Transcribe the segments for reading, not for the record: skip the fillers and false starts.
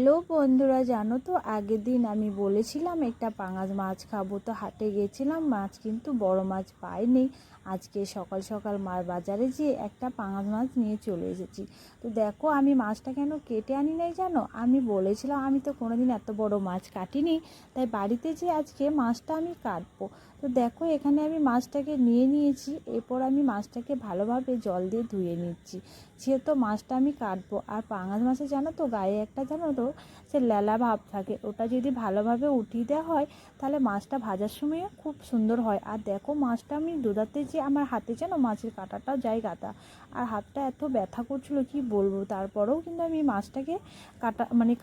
Hello বন্ধুরা, জানো তো আগের দিন আমি বলেছিলাম একটা পাঙাশ মাছ খাবো, তো হাটে গেছিলাম, মাছ কিন্তু বড় মাছ পাইনি। আজকে সকাল সকাল বাজারে যেয়ে একটা পাঙাশ মাছ নিয়ে চলে এসেছি। তো দেখো আমি মাছটা কেন কেটে আনি নাই জানো, আমি বলেছিলাম আমি তো কোনোদিন এত বড় মাছ কাটিনি, তাই বাড়িতে যে আজকে মাছটা আমি কাটবো। তো দেখো এখানে আমি মাছটাকে নিয়ে নিয়েছি, এরপর আমি মাছটাকে ভালোভাবে জল দিয়ে ধুয়ে নিচ্ছি, যেহেতু মাছটা আমি কাটবো। আর পাঙাশ মাছে জানো তো গায়ে একটা জানো তো সে লেলা ভাব থাকে, ওটা যদি ভালোভাবে উঠিয়ে দেওয়া হয় তাহলে মাছটা ভাজার সময় খুব সুন্দর হয়। আর দেখো মাছটা আমি দোদাতে যে আমার হাতে যেন মাছের কাঁটাটাও যায় গাদা, আর হাতটা এত ব্যথা করছিল কি বলবো। তারপরেও কিন্তু আমি মাছটাকে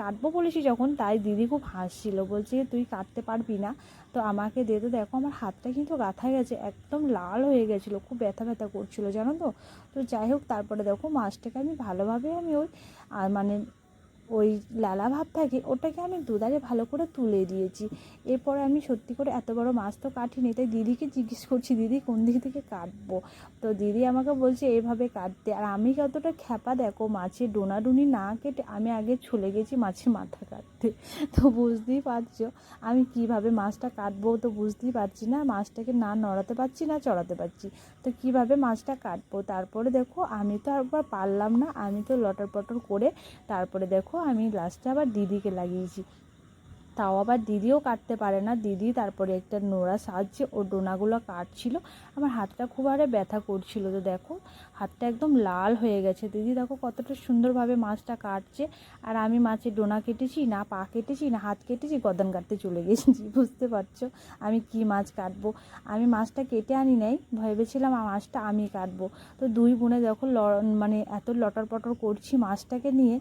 কাটবো বলেছি যখন, তাই দিদি খুব হাসছিল, বলছে তুই কাটতে পারবি না, তো আমাকে দে। তো দেখো আমার হাতটা কিন্তু গাঁথা গেছে, একদম লাল হয়ে গেছিলো, খুব ব্যথা ব্যথা করছিলো জানো তো। তো যাই হোক, তারপরে দেখো মাছটাকে আমি ভালোভাবে আমি ওই লালা ভাব থাকে ওটাকে আমি দুধারে ভালো করে তুলে দিয়েছি। এরপরে আমি সত্যি করে এত বড় মাছ তো কাটিনি, তাই দিদিকে জিজ্ঞেস করছি দিদি কোন দিক থেকে কাটবো। তো দিদি আমাকে বলছে এইভাবে কাটতে। আর আমি কতটা খ্যাপা দেখো, মাছের ডোনাডুনি না কেটে আমি আগে চলে গেছি মাছের মাথা কাটতে। তো বুঝতেই পারছো আমি কিভাবে মাছটা কাটবো, তো বুঝতেই পারছি না, মাছটাকে না নড়াতে পারছি না চড়াতে পারছি, তো কিভাবে মাছটা কাটবো। তারপরে দেখো আমি তো একবার পারলাম না, আমি তো লটর পটর করে তারপরে দেখো আমি লাস্টে আবার দিদিকে লাগিয়েছি। তাও আবার দিদিও কাটতে পারে না, দিদি তারপরে একটা নোড়া সাহায্যে ও ডোনাগুলো কাটছিল। আমার হাতটা খুব আরে ব্যথা করছিল, তো দেখো হাতটা একদম লাল হয়ে গেছে। দিদি দেখো কতটা সুন্দরভাবে মাছটা কাটছে, আর আমি মাছের ডোনা কেটেছি না পা কেটেছি না হাত কেটেছি, গর্দান কাটতে চলে গেছি। বুঝতে পারছো আমি কি মাছ কাটবো। আমি মাছটা কেটে আনি নাই, ভেবেছিলাম মাছটা আমি কাটবো। তো দুই বোনে দেখো এত লটর পটর করছি মাছটাকে নিয়ে।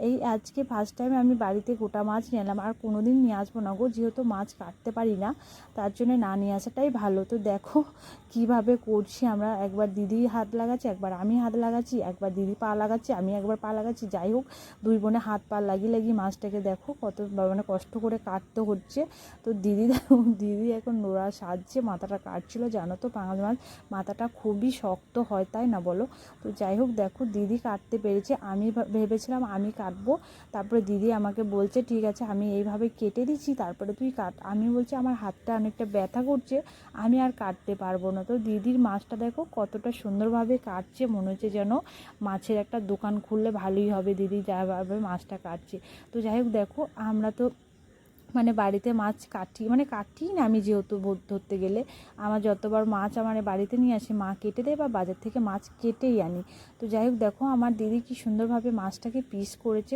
এই আজকে ফার্স্ট টাইম আমি বাড়িতে গোটা মাছ নিয়ে এলাম, আর কোনো দিন নিয়ে আসবো না গো, যেহেতু মাছ কাটতে পারি না, তার জন্য না নিয়ে আসাটাই ভালো। তো দেখো কিভাবে করছি আমরা, একবার দিদি হাত লাগাচ্ছে, একবার আমি হাত লাগাচ্ছি, একবার দিদি পা লাগাচ্ছি, আমি একবার পা লাগাচ্ছি। যাই হোক দুই বোনে হাত পা লাগিয়ে লাগিয়ে মাছটাকে দেখো কত কষ্ট করে কাটতে হচ্ছে। তো দিদি এখন নোড়া সাহায্যে মাথাটা কাটছিল। জানো তো পাঙাশ মাছ মাথাটা খুবই শক্ত হয়, তাই না বলো। তো যাই হোক দেখো দিদি কাটতে পেরেছে, আমি ভেবেছিলাম আমি কাটবো। তারপরে দিদি আমাকে বলছে ঠিক আছে আমি এইভাবে কেটে দিচ্ছি, তারপরে তুই কাট। আমি বলছি আমার হাতটা অনেকটা ব্যথা করছে, আমি আর কাটতে পারবো না। তো দিদির মাছটা দেখো কতটা সুন্দরভাবে কাটছে, মনে হচ্ছে যেন মাছের একটা দোকান খুললে ভালোই হবে, দিদি যাভাবে মাছটা কাটছে। তো যাই হোক দেখো আমরা তো বাড়িতে মাছ কাটি না, আমি যেহেতু ধরতে গেলে আমার যতবার মাছ আমার বাড়িতে নিয়ে আসে মা কেটে দেয়, বা বাজার থেকে মাছ কেটেই আনি। তো যাই হোক দেখো আমার দিদি কি সুন্দরভাবে মাছটাকে পিস করেছে।